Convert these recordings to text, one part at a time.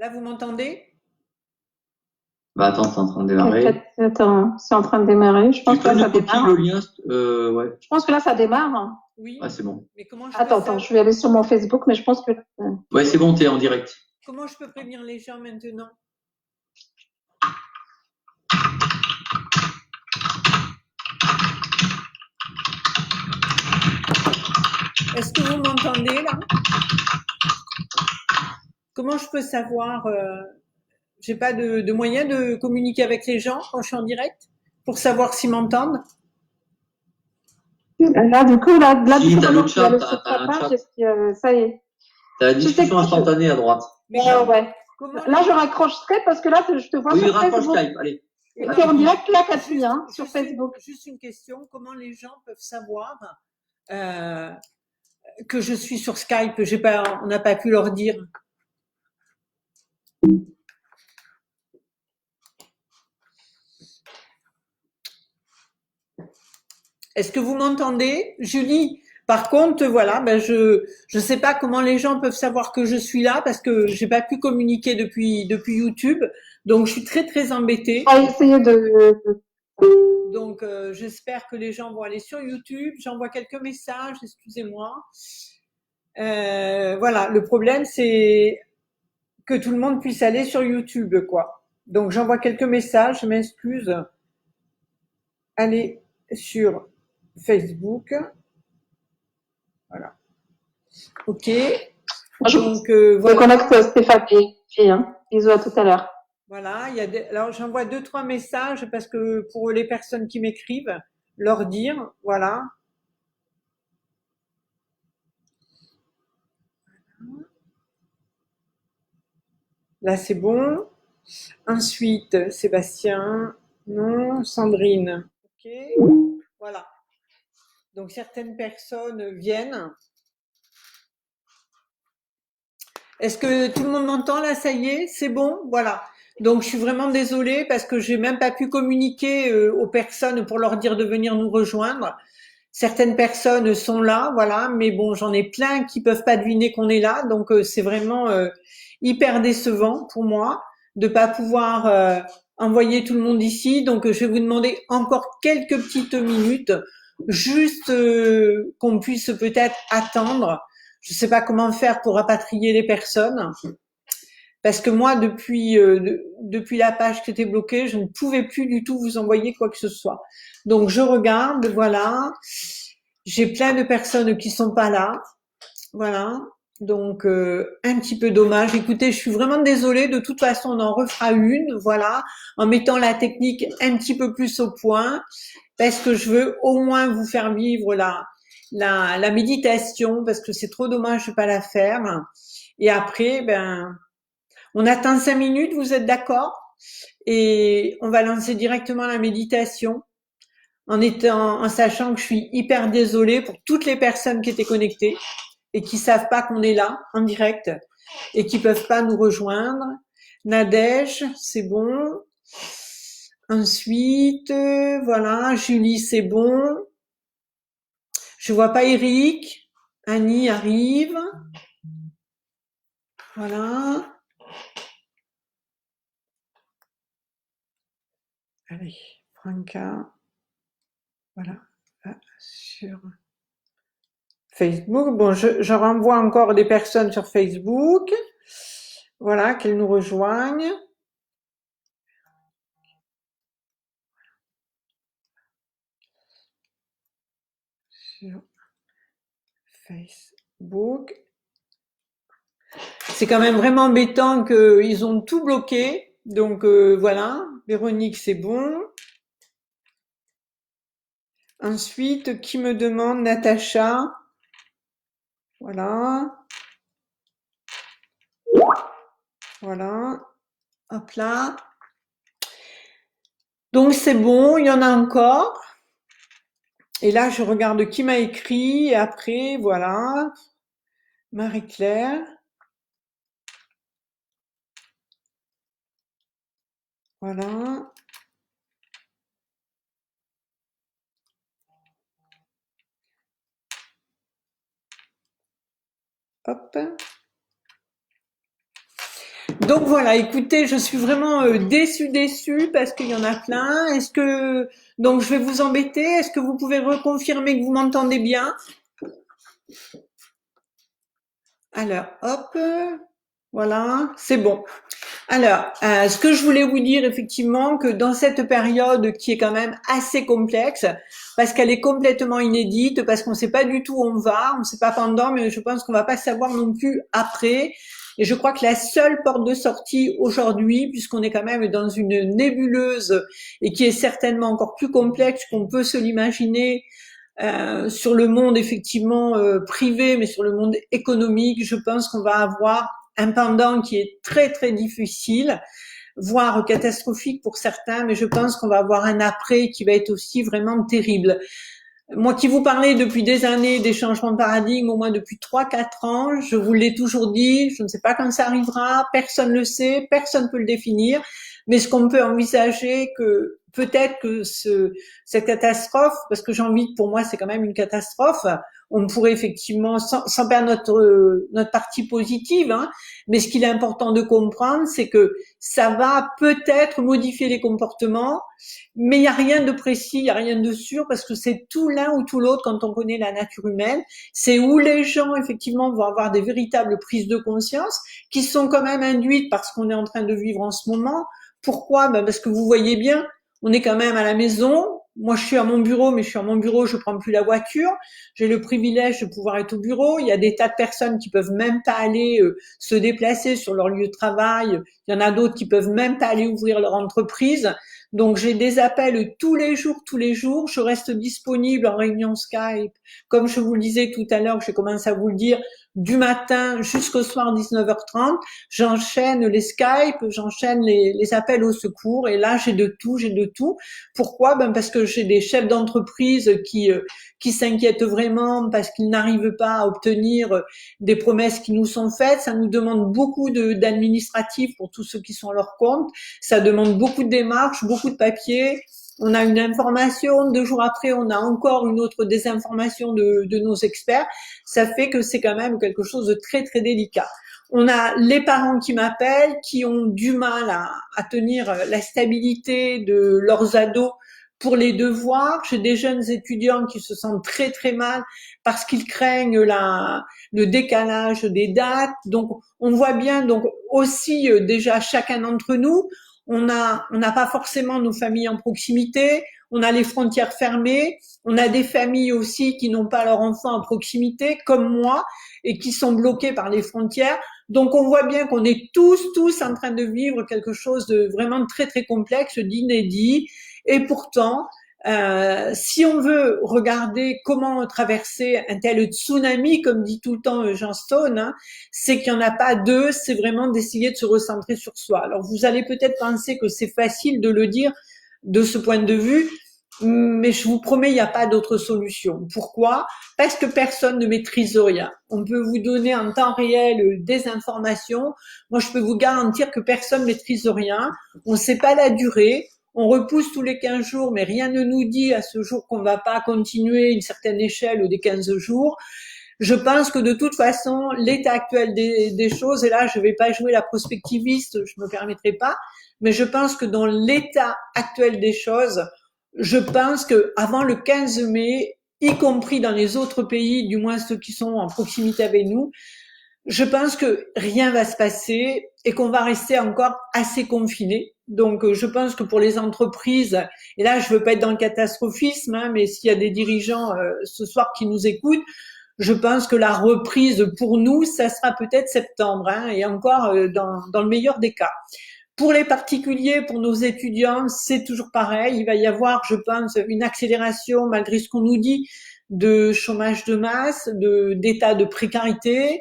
Là, vous m'entendez? Bah attends, c'est en train de démarrer. Attends, c'est en train de démarrer. Je pense Tu que peux là, ça nous copier démarre. le lien, ouais. Je pense que là, ça démarre. Oui. Ah, c'est bon. Mais comment je peux Attends, savoir je vais aller sur mon Facebook, mais je pense que. Ouais, c'est bon, t'es en direct. comment je peux prévenir les gens maintenant? Est-ce que vous m'entendez là? Comment je peux savoir j'ai pas de moyen de communiquer avec les gens quand je suis en direct pour savoir s'ils m'entendent? Là, du coup, là, Si, du coup, t'as le maintenant, tu vas chat, aller sur t'as ta un page, chat. ça y est. T'as la Tu sais discussion quoi, instantanée à droite. Mais ouais. comment Là, je raccroche Skype parce que là, je te vois Oui, sur raccroche Facebook. Skype, allez. Tu es en direct là, Cathy, juste, hein, sur Facebook. juste une question, comment les gens peuvent savoir euh, que je suis sur Skype? On n'a pas pu leur dire. Est-ce que vous m'entendez, Julie? Par contre, voilà, ben je sais pas comment les gens peuvent savoir que je suis là parce que j'ai pas pu communiquer depuis YouTube, donc je suis très embêtée. On va essayer de. Donc j'espère que les gens vont aller sur YouTube. J'envoie quelques messages, excusez-moi. Voilà, le problème c'est que tout le monde puisse aller sur YouTube, quoi. Donc j'envoie quelques messages, je m'excuse. Allez sur Facebook. Voilà. Ok. Donc Je voilà. connecte Stéphanie. Hein. Bisous à tout à l'heure. Voilà. Alors j'envoie 2-3 messages parce que pour les personnes qui m'écrivent, leur dire, voilà. Là c'est bon. Ensuite, Sébastien, non, Sandrine. Ok. Voilà. Donc certaines personnes viennent. Est-ce que tout le monde m'entend là? Ça y est, c'est bon? Voilà. Donc je suis vraiment désolée parce que j'ai même pas pu communiquer aux personnes pour leur dire de venir nous rejoindre. Certaines personnes sont là, voilà, mais bon, j'en ai plein qui peuvent pas deviner qu'on est là, donc c'est vraiment hyper décevant pour moi de pas pouvoir envoyer tout le monde ici. Donc je vais vous demander encore quelques petites minutes, juste qu'on puisse peut-être attendre. Je sais pas comment faire pour rapatrier les personnes. Parce que moi, depuis la page qui était bloquée, je ne pouvais plus du tout vous envoyer quoi que ce soit. Donc je regarde, voilà. J'ai plein de personnes qui sont pas là, voilà. Donc un petit peu dommage. Écoutez, je suis vraiment désolée. De toute façon, on en refera une, voilà, en mettant la technique un petit peu plus au point, parce que je veux au moins vous faire vivre la méditation, parce que c'est trop dommage de pas la faire. Et après, ben on attend 5 minutes, vous êtes d'accord? Et on va lancer directement la méditation en sachant que je suis hyper désolée pour toutes les personnes qui étaient connectées et qui savent pas qu'on est là en direct et qui peuvent pas nous rejoindre. Nadège, c'est bon. Ensuite, voilà, Julie, c'est bon. Je vois pas Eric. Annie arrive. Voilà. Allez, Franca. Voilà. Sur Facebook. Bon, je renvoie encore des personnes sur Facebook. Voilà, qu'elles nous rejoignent. Sur Facebook. C'est quand même vraiment embêtant qu'ils ont tout bloqué. Donc voilà, Véronique, c'est bon. Ensuite, qui me demande Natacha? Voilà. Voilà. Hop là. Donc c'est bon, il y en a encore. Et là, je regarde qui m'a écrit. Et après, voilà. Marie-Claire. Voilà. Hop. Donc voilà, écoutez, je suis vraiment déçue parce qu'il y en a plein. Donc je vais vous embêter. Est-ce que vous pouvez reconfirmer que vous m'entendez bien? Alors, hop, voilà, c'est bon. Alors, ce que je voulais vous dire effectivement, que dans cette période qui est quand même assez complexe, parce qu'elle est complètement inédite, parce qu'on ne sait pas du tout où on va, on ne sait pas pendant, mais je pense qu'on va pas savoir non plus après. Et je crois que la seule porte de sortie aujourd'hui, puisqu'on est quand même dans une nébuleuse et qui est certainement encore plus complexe qu'on peut se l'imaginer, sur le monde effectivement privé, mais sur le monde économique, je pense qu'on va avoir un pendant qui est très très difficile, voire catastrophique pour certains, mais je pense qu'on va avoir un après qui va être aussi vraiment terrible. Moi qui vous parlais depuis des années des changements de paradigme, au moins depuis 3-4 ans, je vous l'ai toujours dit, je ne sais pas quand ça arrivera, personne ne le sait, personne ne peut le définir, mais ce qu'on peut envisager, que peut-être que cette catastrophe, parce que j'ai envie que pour moi c'est quand même une catastrophe, on pourrait effectivement, sans perdre notre partie positive, hein, mais ce qu'il est important de comprendre, c'est que ça va peut-être modifier les comportements, mais il n'y a rien de précis, il n'y a rien de sûr, parce que c'est tout l'un ou tout l'autre quand on connaît la nature humaine. C'est où les gens, effectivement, vont avoir des véritables prises de conscience, qui sont quand même induites par ce qu'on est en train de vivre en ce moment. Pourquoi? Parce que vous voyez bien, on est quand même à la maison. Moi, je suis à mon bureau, mais je suis à mon bureau, je prends plus la voiture. J'ai le privilège de pouvoir être au bureau. Il y a des tas de personnes qui peuvent même pas aller se déplacer sur leur lieu de travail. Il y en a d'autres qui peuvent même pas aller ouvrir leur entreprise. Donc, j'ai des appels tous les jours. Je reste disponible en réunion Skype. Comme je vous le disais tout à l'heure, je commence à vous le dire, du matin jusqu'au soir 19h30. J'enchaîne les Skype, j'enchaîne les appels au secours. Et là, j'ai de tout. Pourquoi? Parce que j'ai des chefs d'entreprise qui s'inquiètent vraiment parce qu'ils n'arrivent pas à obtenir des promesses qui nous sont faites. Ça nous demande beaucoup d'administratifs pour tous ceux qui sont à leur compte. Ça demande beaucoup de démarches, beaucoup de papiers. On a une information, 2 jours après, on a encore une autre désinformation de nos experts. Ça fait que c'est quand même quelque chose de très, très délicat. On a les parents qui m'appellent, qui ont du mal à tenir la stabilité de leurs ados pour les devoirs. J'ai des jeunes étudiants qui se sentent très, très mal parce qu'ils craignent le décalage des dates. Donc, on voit bien, donc aussi déjà chacun d'entre nous, on n'a pas forcément nos familles en proximité, on a les frontières fermées, on a des familles aussi qui n'ont pas leurs enfants en proximité, comme moi, et qui sont bloquées par les frontières. Donc on voit bien qu'on est tous en train de vivre quelque chose de vraiment très très complexe, d'inédit, et pourtant, si on veut regarder comment traverser un tel tsunami, comme dit tout le temps Jean Stone, hein, c'est qu'il n'y en a pas deux, c'est vraiment d'essayer de se recentrer sur soi. Alors vous allez peut-être penser que c'est facile de le dire de ce point de vue, mais je vous promets, il n'y a pas d'autre solution. Pourquoi? Parce que personne ne maîtrise rien. On peut vous donner en temps réel des informations. Moi, je peux vous garantir que personne ne maîtrise rien. On ne sait pas la durée. On repousse tous les 15 jours, mais rien ne nous dit à ce jour qu'on ne va pas continuer une certaine échelle des 15 jours. Je pense que de toute façon, l'état actuel des choses, et là, je ne vais pas jouer la prospectiviste, je ne me permettrai pas, mais je pense que dans l'état actuel des choses, je pense que avant le 15 mai, y compris dans les autres pays, du moins ceux qui sont en proximité avec nous, je pense que rien va se passer et qu'on va rester encore assez confinés. Donc, je pense que pour les entreprises, et là, je veux pas être dans le catastrophisme, hein, mais s'il y a des dirigeants ce soir qui nous écoutent, je pense que la reprise pour nous, ça sera peut-être septembre, hein, et encore dans le meilleur des cas. Pour les particuliers, pour nos étudiants, c'est toujours pareil. Il va y avoir, je pense, une accélération, malgré ce qu'on nous dit, de chômage de masse, d'état de précarité,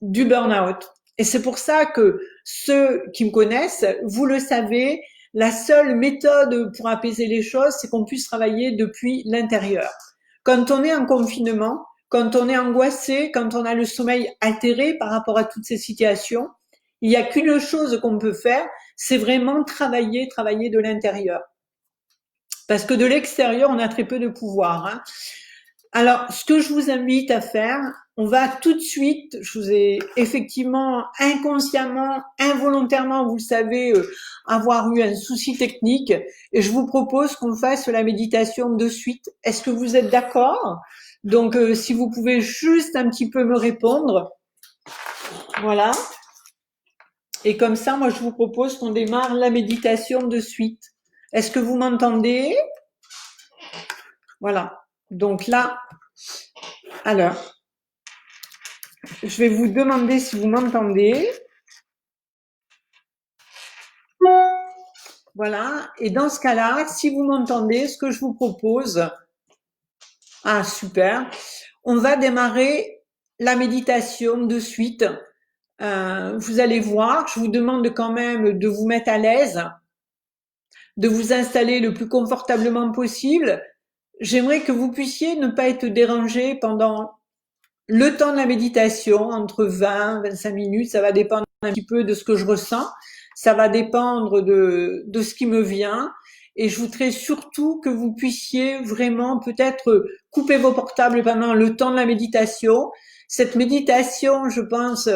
du burn-out. Et c'est pour ça que ceux qui me connaissent, vous le savez, la seule méthode pour apaiser les choses, c'est qu'on puisse travailler depuis l'intérieur. Quand on est en confinement, quand on est angoissé, quand on a le sommeil altéré par rapport à toutes ces situations, il n'y a qu'une chose qu'on peut faire, c'est vraiment travailler de l'intérieur. Parce que de l'extérieur, on a très peu de pouvoir, hein. Alors, ce que je vous invite à faire, on va tout de suite, je vous ai effectivement inconsciemment, involontairement, vous le savez, avoir eu un souci technique et je vous propose qu'on fasse la méditation de suite. Est-ce que vous êtes d'accord? Donc, si vous pouvez juste un petit peu me répondre. Voilà. Et comme ça, moi, je vous propose qu'on démarre la méditation de suite. Est-ce que vous m'entendez? Voilà. Donc là, alors, je vais vous demander si vous m'entendez. Voilà. Et dans ce cas-là, si vous m'entendez, ce que je vous propose, ah super, on va démarrer la méditation de suite. Vous allez voir, je vous demande quand même de vous mettre à l'aise, de vous installer le plus confortablement possible. J'aimerais que vous puissiez ne pas être dérangé pendant le temps de la méditation, entre 20 et 25 minutes, ça va dépendre un petit peu de ce que je ressens, ça va dépendre de ce qui me vient. Et je voudrais surtout que vous puissiez vraiment peut-être couper vos portables pendant le temps de la méditation. Cette méditation, je pense,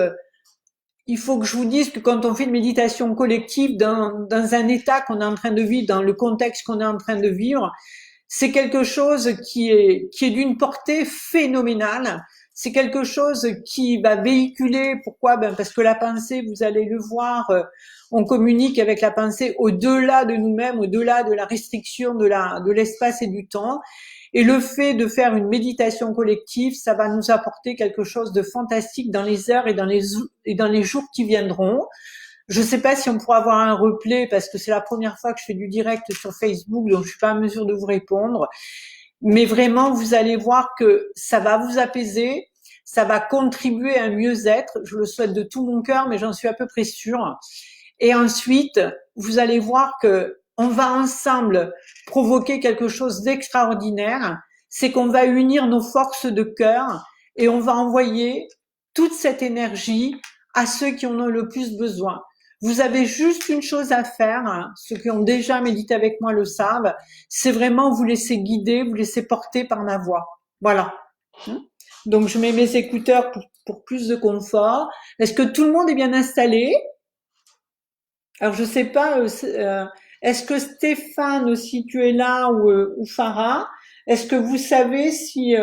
il faut que je vous dise que quand on fait une méditation collective dans un état qu'on est en train de vivre, dans le contexte qu'on est en train de vivre, c'est quelque chose qui est d'une portée phénoménale. C'est quelque chose qui va véhiculer. Pourquoi? Ben parce que la pensée, vous allez le voir, on communique avec la pensée au-delà de nous-mêmes, au-delà de la restriction de l'espace et du temps. Et le fait de faire une méditation collective, ça va nous apporter quelque chose de fantastique dans les heures et dans les jours qui viendront. Je ne sais pas si on pourra avoir un replay parce que c'est la première fois que je fais du direct sur Facebook, donc je suis pas en mesure de vous répondre. Mais vraiment, vous allez voir que ça va vous apaiser, ça va contribuer à un mieux-être. Je le souhaite de tout mon cœur, mais j'en suis à peu près sûre. Et ensuite, vous allez voir que on va ensemble provoquer quelque chose d'extraordinaire. C'est qu'on va unir nos forces de cœur et on va envoyer toute cette énergie à ceux qui en ont le plus besoin. Vous avez juste une chose à faire, hein, ceux qui ont déjà médité avec moi le savent, c'est vraiment vous laisser guider, vous laisser porter par ma voix. Voilà. Donc je mets mes écouteurs pour plus de confort. Est-ce que tout le monde est bien installé? Alors je sais pas, est-ce que Stéphane, si tu es là ou Farah, est-ce que vous savez si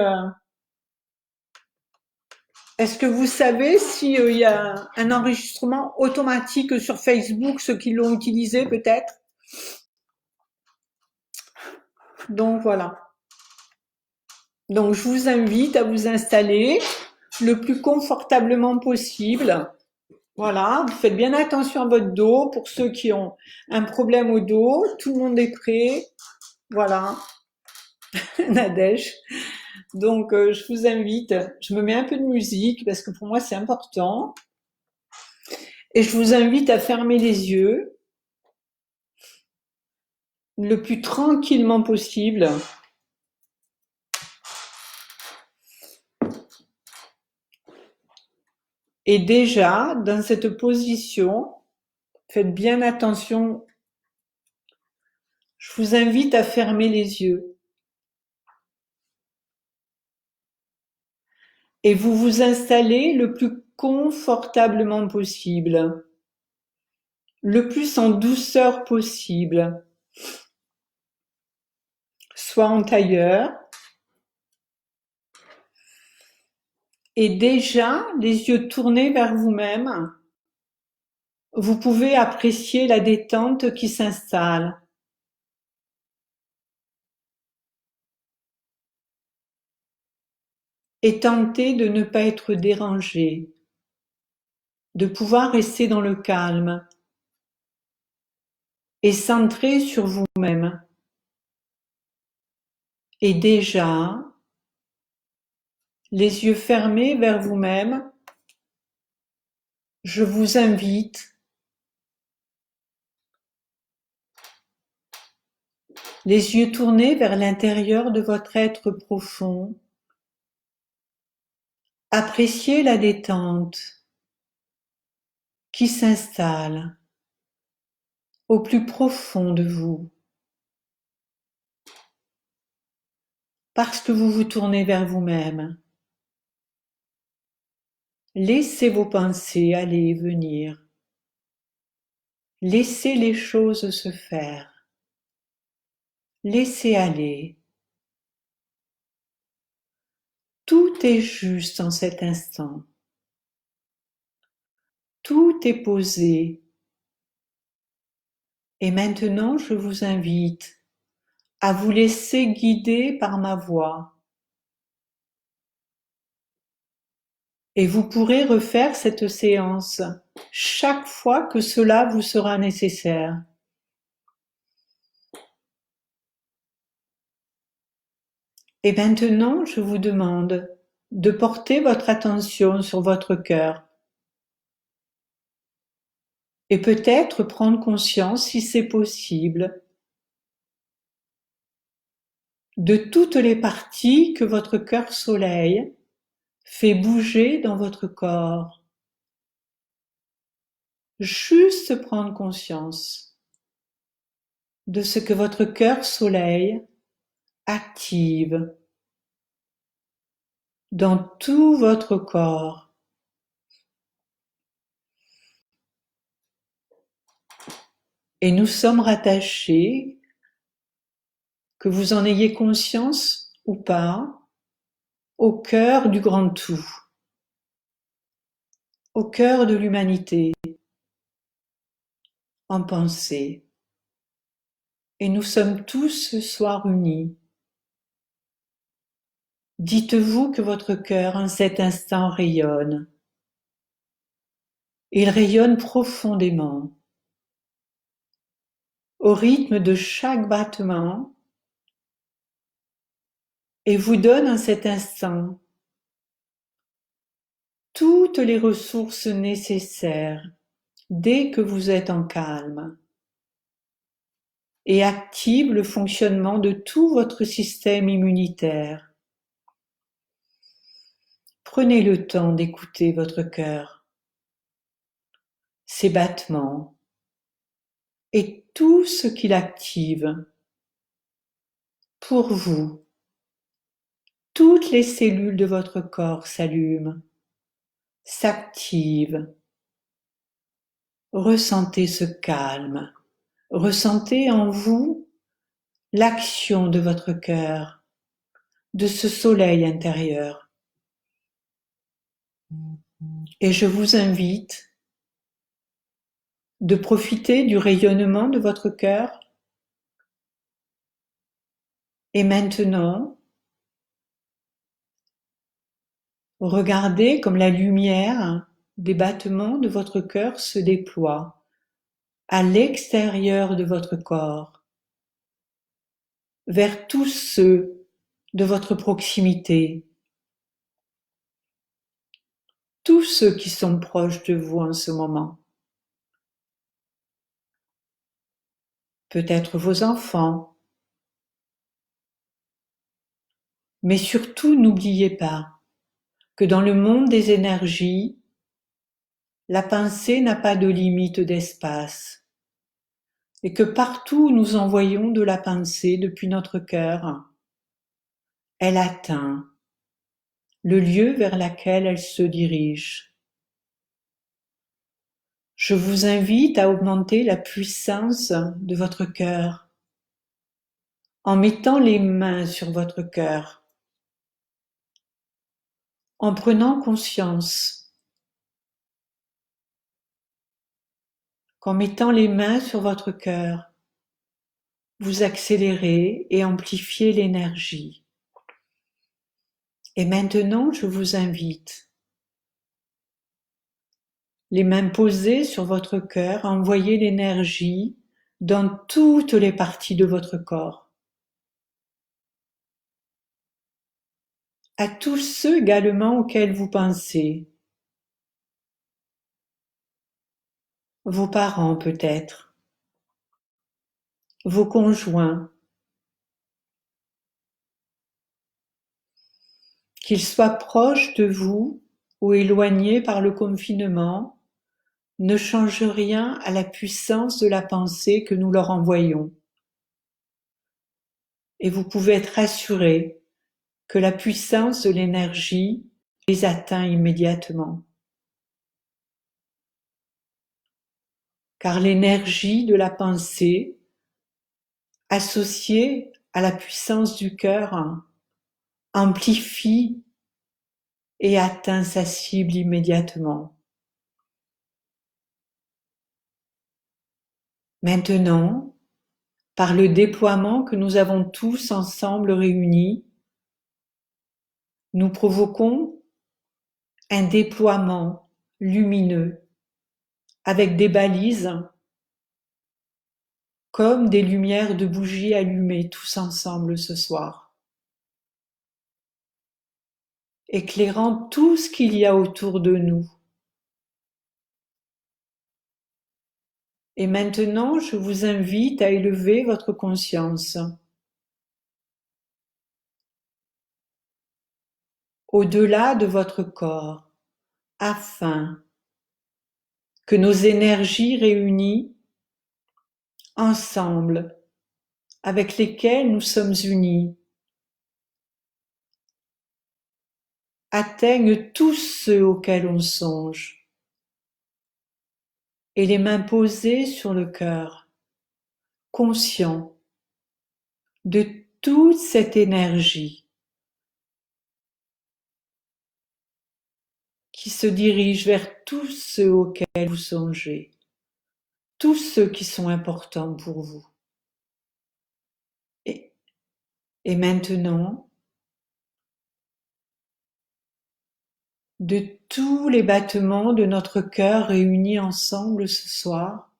est-ce que vous savez si il y a un enregistrement automatique sur Facebook, ceux qui l'ont utilisé peut-être? Donc voilà. Donc je vous invite à vous installer le plus confortablement possible. Voilà, vous faites bien attention à votre dos pour ceux qui ont un problème au dos. Tout le monde est prêt. Voilà, Nadège. Donc je vous invite, je me mets un peu de musique parce que pour moi c'est important. Et je vous invite à fermer les yeux le plus tranquillement possible. Et déjà, dans cette position, faites bien attention. Je vous invite à fermer les yeux. Et vous vous installez le plus confortablement possible, le plus en douceur possible, soit en tailleur. Et déjà, les yeux tournés vers vous-même, vous pouvez apprécier la détente qui s'installe. Et tentez de ne pas être dérangé, de pouvoir rester dans le calme et centré sur vous-même. Et déjà, les yeux fermés vers vous-même, je vous invite les yeux tournés vers l'intérieur de votre être profond. Appréciez la détente qui s'installe au plus profond de vous. parce que vous vous tournez vers vous-même. Laissez vos pensées aller et venir. Laissez les choses se faire. Laissez aller. Tout est juste en cet instant. Tout est posé. Et maintenant, je vous invite à vous laisser guider par ma voix. Et vous pourrez refaire cette séance chaque fois que cela vous sera nécessaire. Et maintenant, je vous demande de porter votre attention sur votre cœur. Et peut-être prendre conscience, si c'est possible, de toutes les parties que votre cœur soleil fait bouger dans votre corps. Juste prendre conscience de ce que votre cœur soleil active dans tout votre corps. Et nous sommes rattachés, que vous en ayez conscience ou pas, au cœur du grand tout, au cœur de l'humanité, en pensée. Et nous sommes tous ce soir unis. Dites-vous que votre cœur en cet instant rayonne. Il rayonne profondément. Au rythme de chaque battement, et vous donne en cet instant toutes les ressources nécessaires dès que vous êtes en calme et active le fonctionnement de tout votre système immunitaire. Prenez le temps d'écouter votre cœur, ses battements et tout ce qu'il active. Pour vous, toutes les cellules de votre corps s'allument, s'activent. Ressentez ce calme. Ressentez en vous l'action de votre cœur, de ce soleil intérieur. Et je vous invite de profiter du rayonnement de votre cœur. Et maintenant, regardez comme la lumière des battements de votre cœur se déploie à l'extérieur de votre corps, vers tous ceux de votre proximité, tous ceux qui sont proches de vous en ce moment. Peut-être vos enfants, mais surtout n'oubliez pas que dans le monde des énergies, la pensée n'a pas de limite d'espace et que partout où nous envoyons de la pensée depuis notre cœur, elle atteint le lieu vers lequel elle se dirige. Je vous invite à augmenter la puissance de votre cœur en mettant les mains sur votre cœur, en prenant conscience qu'en mettant les mains sur votre cœur, vous accélérez et amplifiez l'énergie. Et maintenant, je vous invite, les mains posées sur votre cœur, à envoyer l'énergie dans toutes les parties de votre corps. À tous ceux également auxquels vous pensez. Vos parents peut-être, vos conjoints, qu'ils soient proches de vous ou éloignés par le confinement, ne change rien à la puissance de la pensée que nous leur envoyons. Et vous pouvez être rassurés que la puissance de l'énergie les atteint immédiatement. Car l'énergie de la pensée, associée à la puissance du cœur, amplifie et atteint sa cible immédiatement. Maintenant, par le déploiement que nous avons tous ensemble réunis, nous provoquons un déploiement lumineux avec des balises comme des lumières de bougies allumées tous ensemble ce soir, éclairant tout ce qu'il y a autour de nous. Et maintenant, je vous invite à élever votre conscience au-delà de votre corps, afin que nos énergies réunies ensemble, avec lesquelles nous sommes unis, atteignent tous ceux auxquels on songe, et les mains posées sur le cœur, conscient de toute cette énergie qui se dirige vers tous ceux auxquels vous songez, tous ceux qui sont importants pour vous. Et maintenant, de tous les battements de notre cœur réunis ensemble ce soir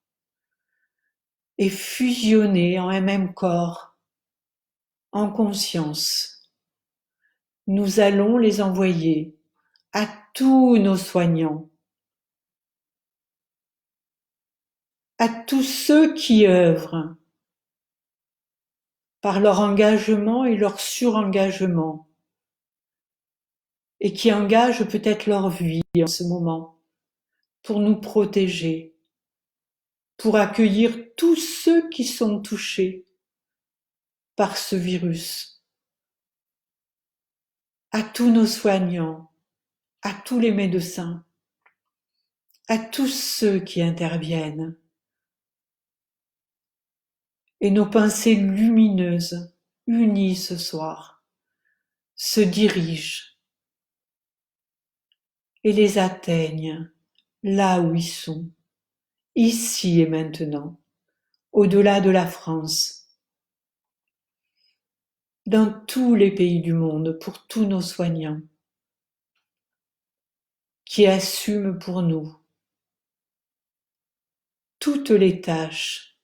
et fusionnés en un même corps, en conscience, nous allons les envoyer à tous nos soignants, à tous ceux qui œuvrent par leur engagement et leur surengagement, et qui engagent peut-être leur vie en ce moment pour nous protéger, pour accueillir tous ceux qui sont touchés par ce virus, à tous nos soignants, à tous les médecins, à tous ceux qui interviennent. Et nos pensées lumineuses, unies ce soir, se dirigent et les atteignent là où ils sont, ici et maintenant, au-delà de la France, dans tous les pays du monde, pour tous nos soignants, qui assument pour nous toutes les tâches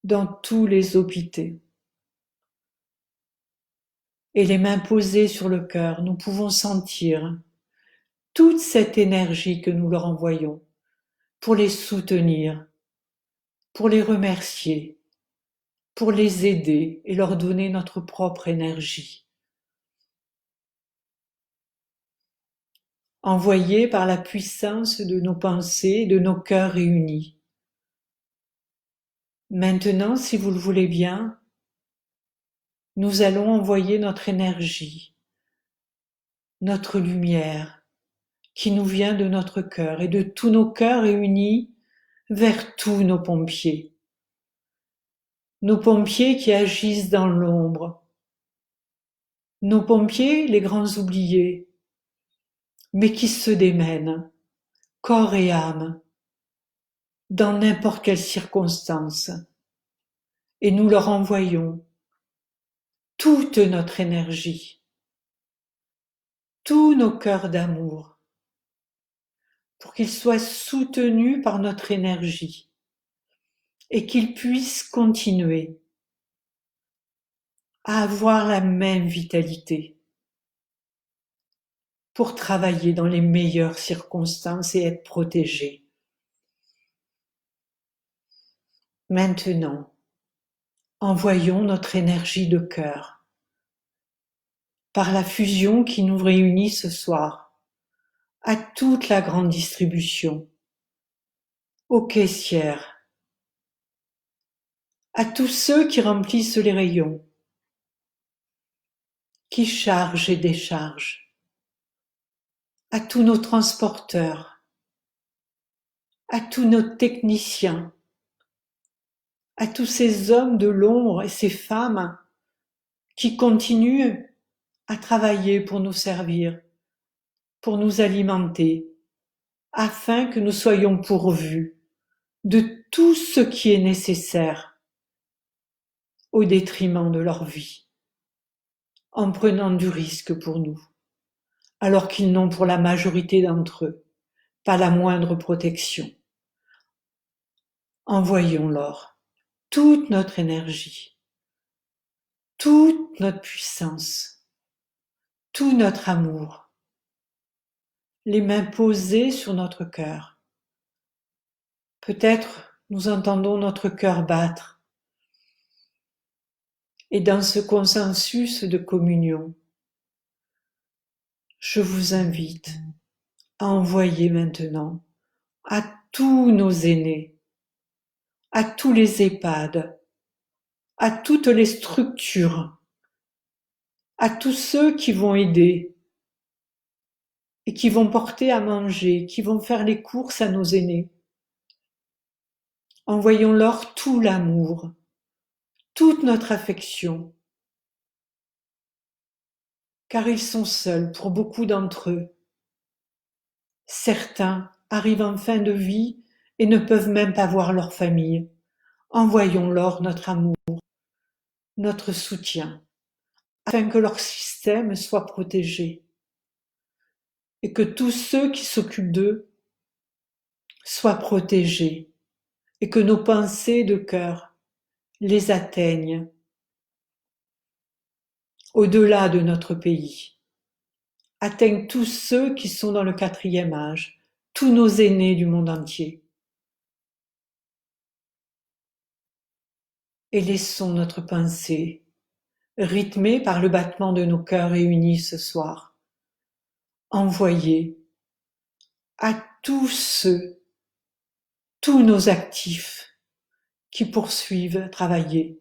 dans tous les hôpitaux. Et les mains posées sur le cœur, nous pouvons sentir toute cette énergie que nous leur envoyons pour les soutenir, pour les remercier, pour les aider et leur donner notre propre énergie. Envoyée par la puissance de nos pensées, de nos cœurs réunis. Maintenant, si vous le voulez bien, nous allons envoyer notre énergie, notre lumière, qui nous vient de notre cœur et de tous nos cœurs réunis vers tous nos pompiers qui agissent dans l'ombre, nos pompiers, les grands oubliés, mais qui se démènent, corps et âme, dans n'importe quelle circonstance, et nous leur envoyons toute notre énergie, tous nos cœurs d'amour, pour qu'ils soient soutenus par notre énergie et qu'ils puissent continuer à avoir la même vitalité pour travailler dans les meilleures circonstances et être protégés. Maintenant, envoyons notre énergie de cœur par la fusion qui nous réunit ce soir à toute la grande distribution, aux caissières, à tous ceux qui remplissent les rayons, qui charge et décharge, à tous nos transporteurs, à tous nos techniciens, à tous ces hommes de l'ombre et ces femmes qui continuent à travailler pour nous servir, pour nous alimenter, afin que nous soyons pourvus de tout ce qui est nécessaire au détriment de leur vie, en prenant du risque pour nous, alors qu'ils n'ont pour la majorité d'entre eux pas la moindre protection. Envoyons-leur toute notre énergie, toute notre puissance, tout notre amour, les mains posées sur notre cœur. Peut-être nous entendons notre cœur battre. Et dans ce consensus de communion, je vous invite à envoyer maintenant à tous nos aînés, à tous les EHPAD, à toutes les structures, à tous ceux qui vont aider et qui vont porter à manger, qui vont faire les courses à nos aînés. Envoyons-leur tout l'amour, toute notre affection, car ils sont seuls pour beaucoup d'entre eux. Certains arrivent en fin de vie et ne peuvent même pas voir leur famille. Envoyons-leur notre amour, notre soutien, afin que leur système soit protégé et que tous ceux qui s'occupent d'eux soient protégés et que nos pensées de cœur les atteignent au-delà de notre pays. Atteignent tous ceux qui sont dans le 4e âge, tous nos aînés du monde entier. Et laissons notre pensée rythmée par le battement de nos cœurs réunis ce soir, envoyer à tous ceux, tous nos actifs qui poursuivent travailler,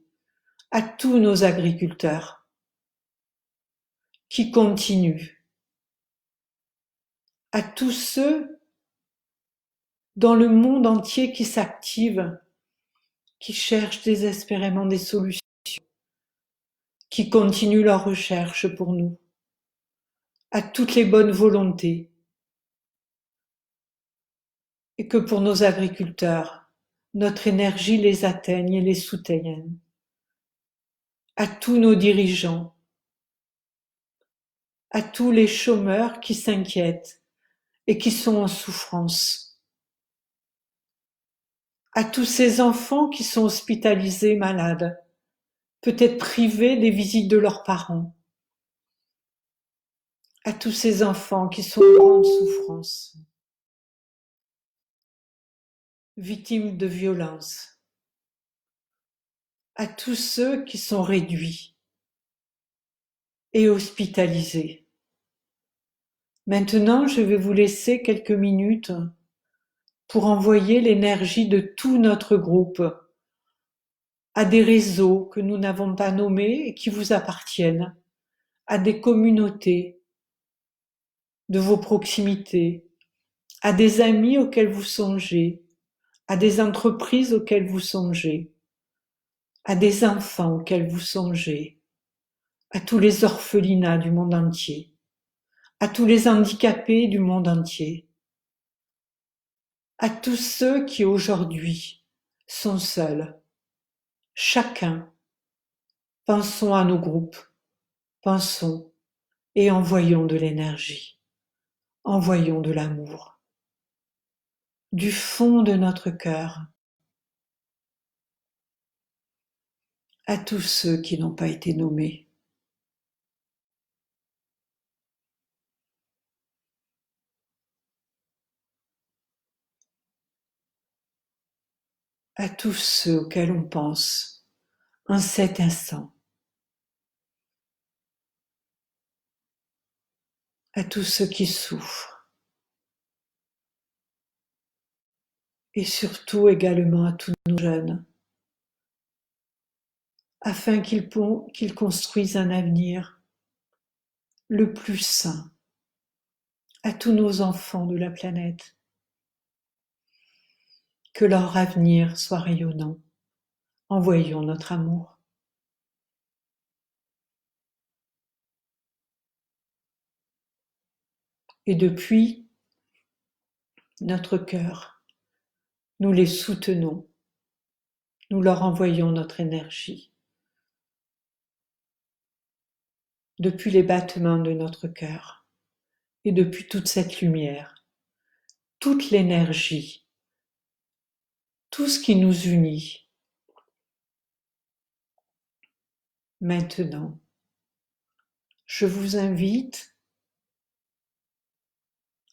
à tous nos agriculteurs qui continuent, à tous ceux dans le monde entier qui s'activent, qui cherchent désespérément des solutions, qui continuent leurs recherches pour nous, à toutes les bonnes volontés, et que pour nos agriculteurs, notre énergie les atteigne et les soutienne, à tous nos dirigeants, à tous les chômeurs qui s'inquiètent et qui sont en souffrance, à tous ces enfants qui sont hospitalisés malades, peut-être privés des visites de leurs parents, à tous ces enfants qui sont en grande souffrance, victimes de violences, à tous ceux qui sont réduits et hospitalisés. Maintenant, je vais vous laisser quelques minutes pour envoyer l'énergie de tout notre groupe à des réseaux que nous n'avons pas nommés et qui vous appartiennent, à des communautés de vos proximités, à des amis auxquels vous songez, à des entreprises auxquelles vous songez, à des enfants auxquels vous songez, à tous les orphelinats du monde entier, à tous les handicapés du monde entier, à tous ceux qui aujourd'hui sont seuls. Chacun, pensons à nos groupes, pensons et envoyons de l'énergie, envoyons de l'amour, du fond de notre cœur, à tous ceux qui n'ont pas été nommés. À tous ceux auxquels on pense en cet instant, à tous ceux qui souffrent, et surtout également à tous nos jeunes, afin qu'ils construisent un avenir le plus sain à tous nos enfants de la planète. Que leur avenir soit rayonnant. Envoyons notre amour. Et depuis notre cœur, nous les soutenons. Nous leur envoyons notre énergie. Depuis les battements de notre cœur et depuis toute cette lumière, toute l'énergie, tout ce qui nous unit. Maintenant, je vous invite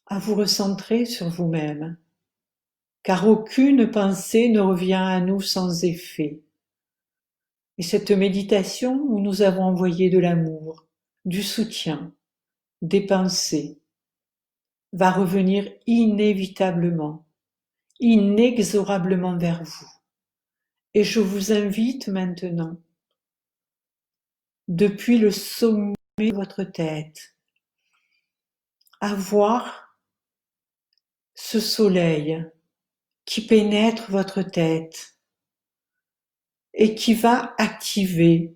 à vous recentrer sur vous-même, car aucune pensée ne revient à nous sans effet. Et cette méditation où nous avons envoyé de l'amour, du soutien, des pensées, va revenir inévitablement, inexorablement vers vous. Et je vous invite maintenant, depuis le sommet de votre tête, à voir ce soleil qui pénètre votre tête et qui va activer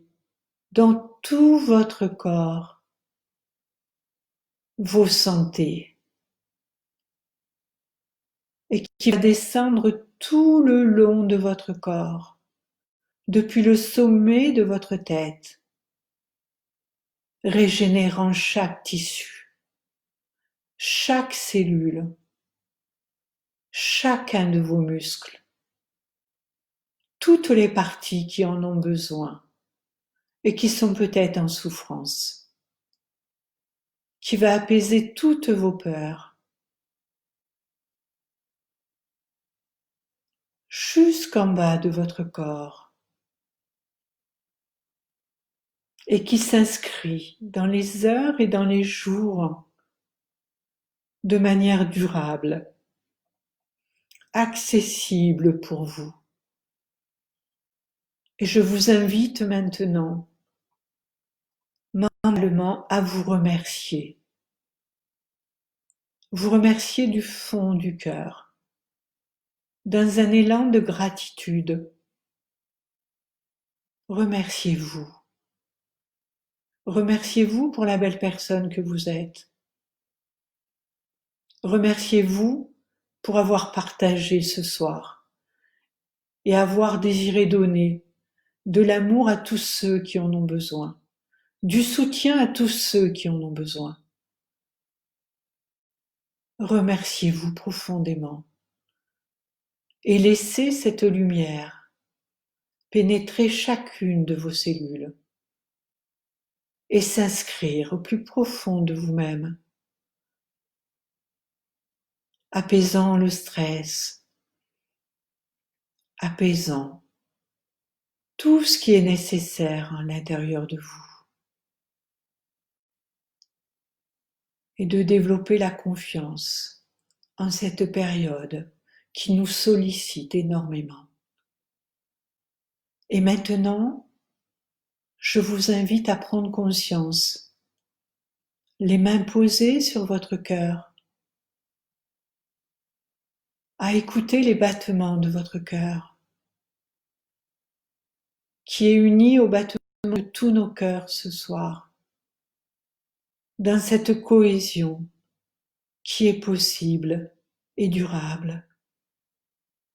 dans tout votre corps vos santé et qui va descendre tout le long de votre corps, depuis le sommet de votre tête, régénérant chaque tissu, chaque cellule, chacun de vos muscles, toutes les parties qui en ont besoin et qui sont peut-être en souffrance, qui va apaiser toutes vos peurs, jusqu'en bas de votre corps, et qui s'inscrit dans les heures et dans les jours de manière durable, accessible pour vous. Et je vous invite maintenant mentalement à vous remercier. Vous remercier du fond du cœur, dans un élan de gratitude. Remerciez-vous. Remerciez-vous pour la belle personne que vous êtes. Remerciez-vous pour avoir partagé ce soir et avoir désiré donner de l'amour à tous ceux qui en ont besoin, du soutien à tous ceux qui en ont besoin. Remerciez-vous profondément et laissez cette lumière pénétrer chacune de vos cellules et s'inscrire au plus profond de vous-même, apaisant le stress, apaisant tout ce qui est nécessaire à l'intérieur de vous, et de développer la confiance en cette période qui nous sollicite énormément. Et maintenant, je vous invite à prendre conscience, les mains posées sur votre cœur, à écouter les battements de votre cœur, qui est uni au battement de tous nos cœurs ce soir, dans cette cohésion qui est possible et durable.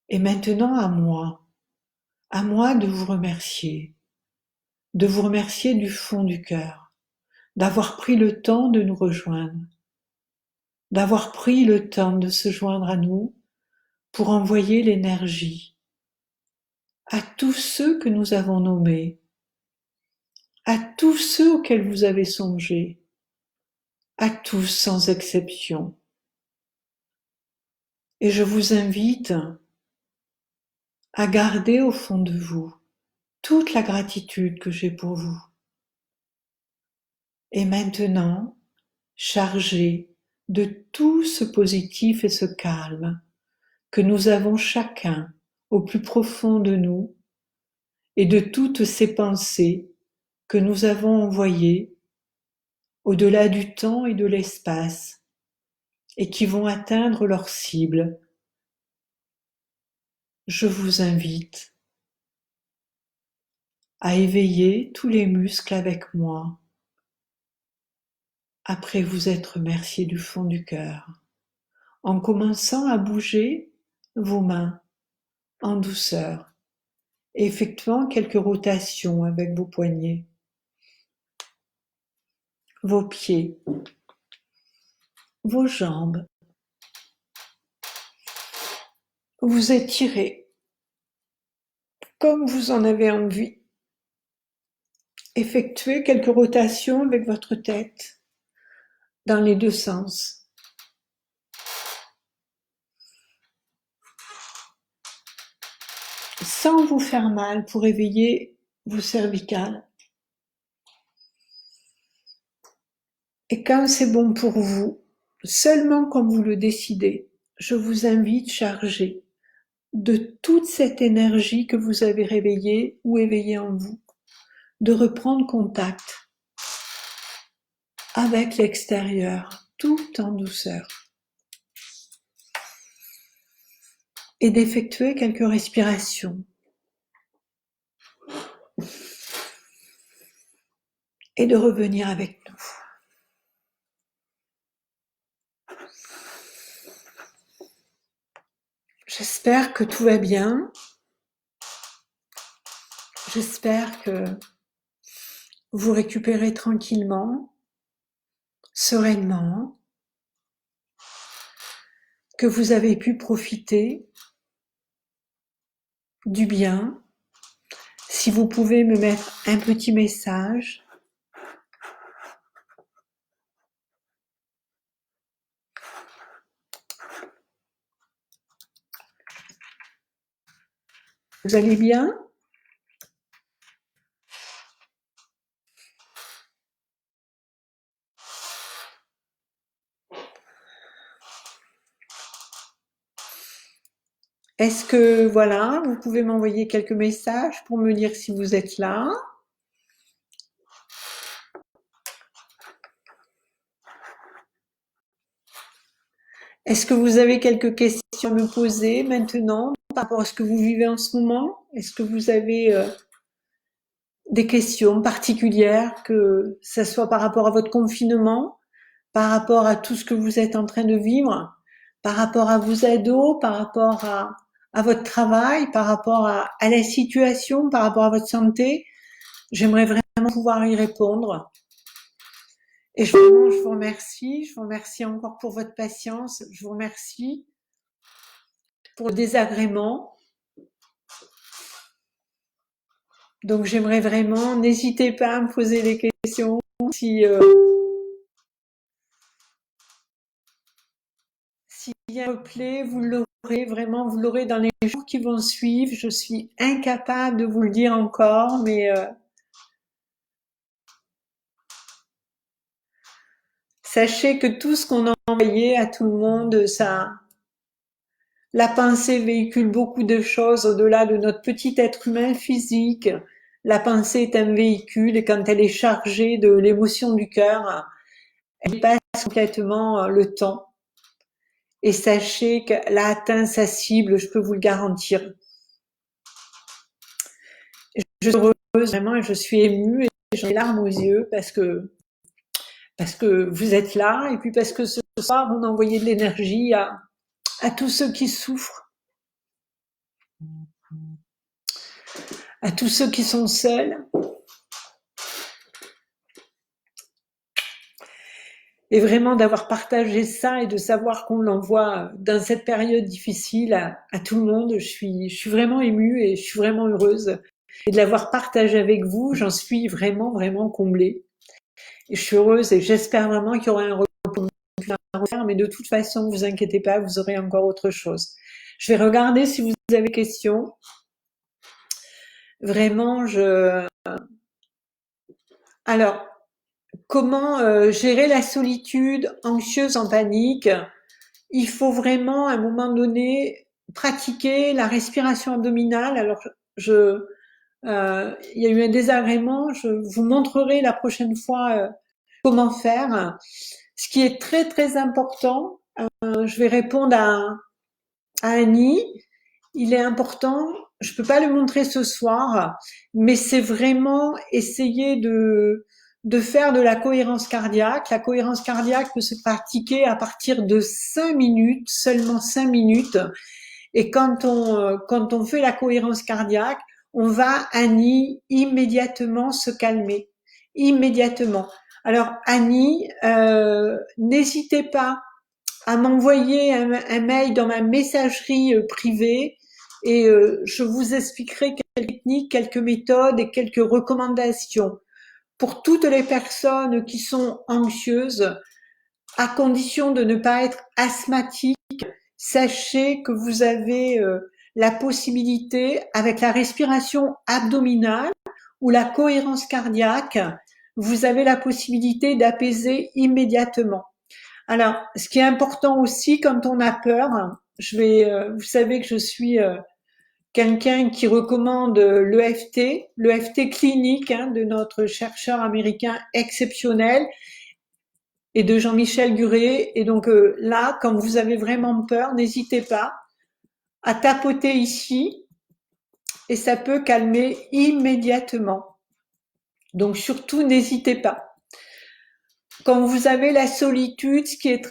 Et maintenant à moi de vous remercier du fond du cœur, d'avoir pris le temps de nous rejoindre, d'avoir pris le temps de se joindre à nous pour envoyer l'énergie à tous ceux que nous avons nommés, à tous ceux auxquels vous avez songé, à tous sans exception. Et je vous invite à garder au fond de vous toute la gratitude que j'ai pour vous. Et maintenant, chargé de tout ce positif et ce calme que nous avons chacun au plus profond de nous et de toutes ces pensées que nous avons envoyées au-delà du temps et de l'espace, et qui vont atteindre leur cible. Je vous invite à éveiller tous les muscles avec moi, après vous être remercié du fond du cœur, en commençant à bouger vos mains en douceur, et effectuant quelques rotations avec vos poignets, vos pieds, vos jambes. Vous étirez comme vous en avez envie. Effectuez quelques rotations avec votre tête dans les deux sens. Sans vous faire mal pour éveiller vos cervicales. Et quand c'est bon pour vous, seulement quand vous le décidez, je vous invite chargé de toute cette énergie que vous avez réveillée ou éveillée en vous, de reprendre contact avec l'extérieur, tout en douceur, et d'effectuer quelques respirations. Et de revenir avec nous. J'espère que tout va bien. J'espère que vous récupérez tranquillement, sereinement, que vous avez pu profiter du bien. Si vous pouvez me mettre un petit message, vous allez bien? Est-ce que, voilà, vous pouvez m'envoyer quelques messages pour me dire si vous êtes là? Est-ce que vous avez quelques questions à me poser maintenant par rapport à ce que vous vivez en ce moment? Est-ce que vous avez des questions particulières, que ce soit par rapport à votre confinement, par rapport à tout ce que vous êtes en train de vivre, par rapport à vos ados, par rapport à votre travail, par rapport à la situation, par rapport à votre santé? J'aimerais vraiment pouvoir y répondre. Et je vous remercie encore pour votre patience, je vous remercie pour le désagrément. Donc j'aimerais vraiment, n'hésitez pas à me poser des questions si bien me plaît, vous l'aurez vraiment, vous l'aurez dans les jours qui vont suivre. Je suis incapable de vous le dire encore, mais sachez que tout ce qu'on a envoyé à tout le monde, ça, la pensée véhicule beaucoup de choses au-delà de notre petit être humain physique. La pensée est un véhicule et quand elle est chargée de l'émotion du cœur, elle passe complètement le temps. Et sachez qu'elle a atteint sa cible, je peux vous le garantir. Je suis heureuse vraiment et je suis émue et j'ai les larmes aux yeux parce que vous êtes là et puis parce que ce soir on a envoyé de l'énergie à tous ceux qui souffrent, à tous ceux qui sont seuls. Et vraiment d'avoir partagé ça et de savoir qu'on l'envoie dans cette période difficile à tout le monde, je suis vraiment émue et je suis vraiment heureuse. Et de l'avoir partagé avec vous, j'en suis vraiment, vraiment comblée. Et je suis heureuse et j'espère vraiment qu'il y aura un retour à refaire, mais de toute façon, vous inquiétez pas, vous aurez encore autre chose. Je vais regarder si vous avez des questions. Vraiment, alors, comment gérer la solitude anxieuse en panique? Il faut vraiment, à un moment donné, pratiquer la respiration abdominale. Alors, il y a eu un désagrément. Je vous montrerai la prochaine fois comment faire. Ce qui est très très important, je vais répondre à Annie. Il est important, je peux pas le montrer ce soir, mais c'est vraiment essayer de faire de la cohérence cardiaque. La cohérence cardiaque peut se pratiquer à partir de 5 minutes, seulement 5 minutes. Et quand on fait la cohérence cardiaque, on va, Annie, immédiatement se calmer. Immédiatement. Alors, Annie, n'hésitez pas à m'envoyer un mail dans ma messagerie privée et je vous expliquerai quelques techniques, quelques méthodes et quelques recommandations pour toutes les personnes qui sont anxieuses, à condition de ne pas être asthmatique. Sachez que vous avez la possibilité, avec la respiration abdominale ou la cohérence cardiaque, vous avez la possibilité d'apaiser immédiatement. Alors, ce qui est important aussi quand on a peur, vous savez que je suis quelqu'un qui recommande l'EFT clinique de notre chercheur américain exceptionnel et de Jean-Michel Guré. Et donc là, quand vous avez vraiment peur, n'hésitez pas à tapoter ici et ça peut calmer immédiatement. Donc surtout, n'hésitez pas. Quand vous avez la solitude, ce qui est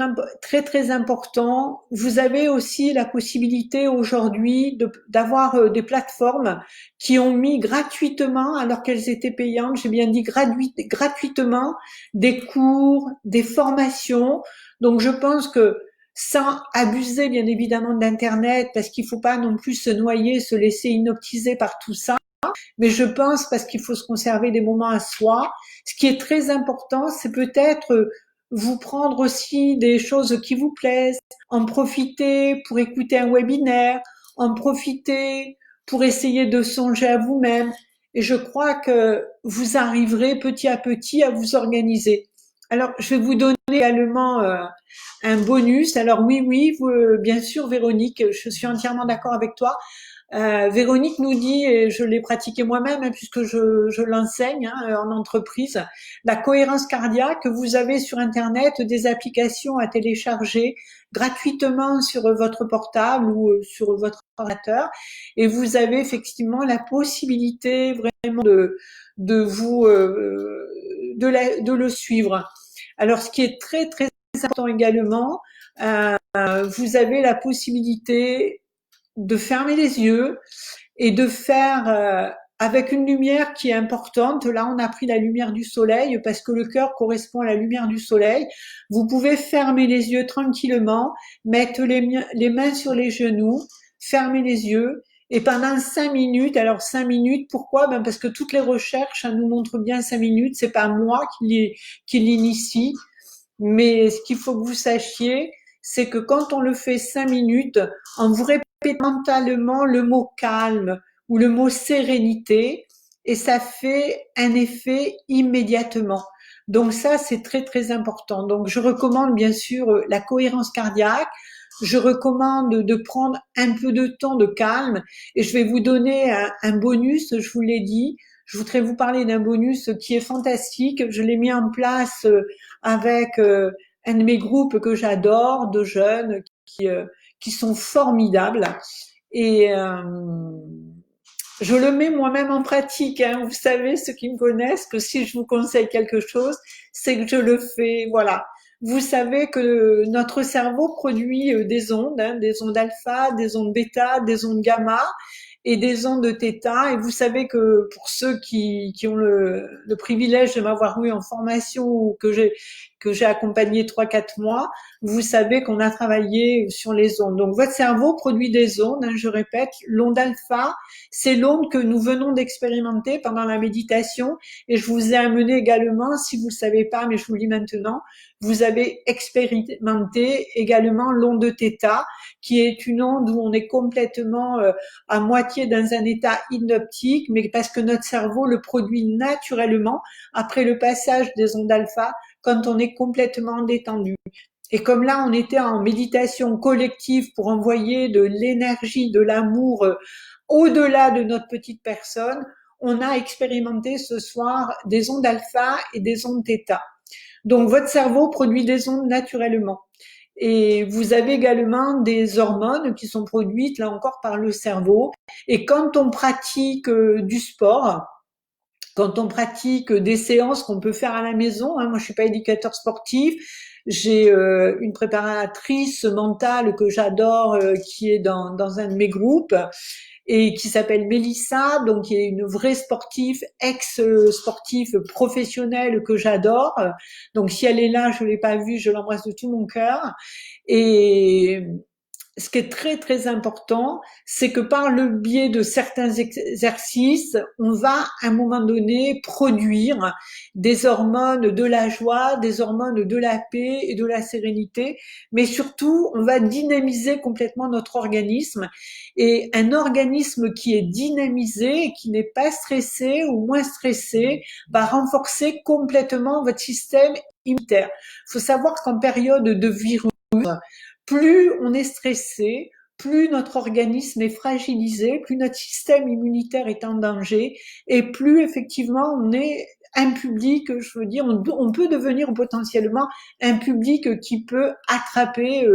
très très important, vous avez aussi la possibilité aujourd'hui d'avoir des plateformes qui ont mis gratuitement, alors qu'elles étaient payantes, j'ai bien dit gratuitement, des cours, des formations. Donc je pense que sans abuser bien évidemment d'Internet, parce qu'il ne faut pas non plus se noyer, se laisser hypnotiser par tout ça, mais je pense parce qu'il faut se conserver des moments à soi. Ce qui est très important, c'est peut-être vous prendre aussi des choses qui vous plaisent, en profiter pour écouter un webinaire, en profiter pour essayer de songer à vous-même. Et je crois que vous arriverez petit à petit à vous organiser. Alors, je vais vous donner également un bonus. Alors oui, bien sûr, Véronique, je suis entièrement d'accord avec toi. Véronique nous dit, et je l'ai pratiqué moi-même puisque je l'enseigne en entreprise, la cohérence cardiaque. Vous avez sur Internet des applications à télécharger gratuitement sur votre portable ou sur votre ordinateur, et vous avez effectivement la possibilité vraiment de le suivre. Alors, ce qui est très très important également, vous avez la possibilité de fermer les yeux et de faire avec une lumière qui est importante. Là, on a pris la lumière du soleil parce que le cœur correspond à la lumière du soleil. Vous pouvez fermer les yeux tranquillement, mettre les mains sur les genoux, fermer les yeux. Et pendant 5 minutes, alors 5 minutes, pourquoi? Parce que toutes les recherches nous montrent bien 5 minutes. C'est pas moi qui l'initie, mais ce qu'il faut que vous sachiez, c'est que quand on le fait 5 minutes, en vous répétant mentalement le mot calme ou le mot sérénité, et ça fait un effet immédiatement. Donc ça, c'est très très important. Donc je recommande bien sûr la cohérence cardiaque. Je recommande de prendre un peu de temps de calme, et je vais vous donner un bonus, je vous l'ai dit. Je voudrais vous parler d'un bonus qui est fantastique. Je l'ai mis en place avec un de mes groupes que j'adore, de jeunes qui sont formidables. Et je le mets moi-même en pratique. Vous savez, ceux qui me connaissent, que si je vous conseille quelque chose, c'est que je le fais. Voilà. Vous savez que notre cerveau produit des ondes alpha, des ondes bêta, des ondes gamma et des ondes de θ. Et vous savez que pour ceux qui ont le privilège de m'avoir eu en formation ou que j'ai accompagné 3-4 mois, vous savez qu'on a travaillé sur les ondes. Donc votre cerveau produit des ondes, je répète, l'onde alpha, c'est l'onde que nous venons d'expérimenter pendant la méditation, et je vous ai amené également, si vous ne le savez pas, mais je vous le dis maintenant, vous avez expérimenté également l'onde de θ, qui est une onde où on est complètement à moitié dans un état hypnotique, mais parce que notre cerveau le produit naturellement après le passage des ondes alpha quand on est complètement détendu. Et comme là, on était en méditation collective pour envoyer de l'énergie, de l'amour au-delà de notre petite personne, on a expérimenté ce soir des ondes alpha et des ondes θ. Donc votre cerveau produit des ondes naturellement. Et vous avez également des hormones qui sont produites là encore par le cerveau. Et quand on pratique du sport, quand on pratique des séances qu'on peut faire à la maison, hein, moi je suis pas éducateur sportif, j'ai une préparatrice mentale que j'adore qui est dans un de mes groupes et qui s'appelle Mélissa, donc qui est une vraie sportive, ex-sportive professionnelle que j'adore. Donc si elle est là, je l'ai pas vue, je l'embrasse de tout mon cœur. Et ce qui est très très important, c'est que par le biais de certains exercices, on va à un moment donné produire des hormones de la joie, des hormones de la paix et de la sérénité, mais surtout on va dynamiser complètement notre organisme. Et un organisme qui est dynamisé et qui n'est pas stressé ou moins stressé va renforcer complètement votre système immunitaire. Il faut savoir qu'en période de virus, plus on est stressé, plus notre organisme est fragilisé, plus notre système immunitaire est en danger et plus effectivement on est un public, je veux dire, on peut devenir potentiellement un public qui peut attraper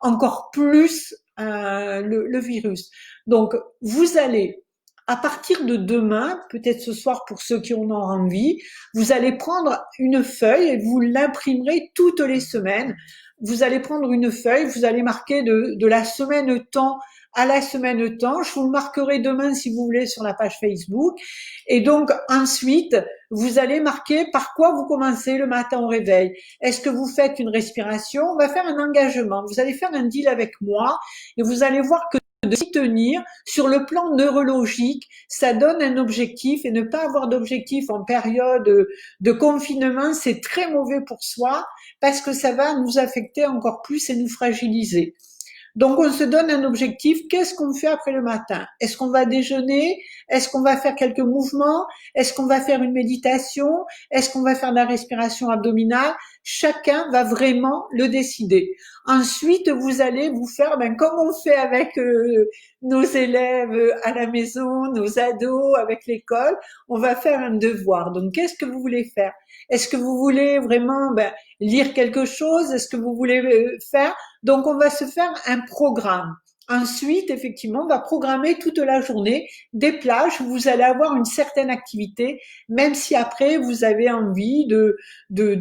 encore plus le virus. Donc vous allez à partir de demain, peut-être ce soir pour ceux qui en ont envie, vous allez prendre une feuille et vous l'imprimerez toutes les semaines. Vous allez prendre une feuille, vous allez marquer de la semaine temps à la semaine temps. Je vous le marquerai demain si vous voulez sur la page Facebook. Et donc ensuite, vous allez marquer par quoi vous commencez le matin au réveil. Est-ce que vous faites une respiration? On va faire un engagement. Vous allez faire un deal avec moi et vous allez voir que de s'y tenir sur le plan neurologique, ça donne un objectif et ne pas avoir d'objectif en période de confinement, c'est très mauvais pour soi parce que ça va nous affecter encore plus et nous fragiliser. Donc on se donne un objectif, qu'est-ce qu'on fait après le matin? Est-ce qu'on va déjeuner? Est-ce qu'on va faire quelques mouvements? Est-ce qu'on va faire une méditation? Est-ce qu'on va faire de la respiration abdominale? Chacun va vraiment le décider. Ensuite, vous allez vous faire, comme on fait avec nos élèves à la maison, nos ados, avec l'école, on va faire un devoir. Donc qu'est-ce que vous voulez faire? Est-ce que vous voulez vraiment lire quelque chose? Est-ce que vous voulez faire? Donc, on va se faire un programme. Ensuite, effectivement, on va programmer toute la journée des plages où vous allez avoir une certaine activité, même si après vous avez envie de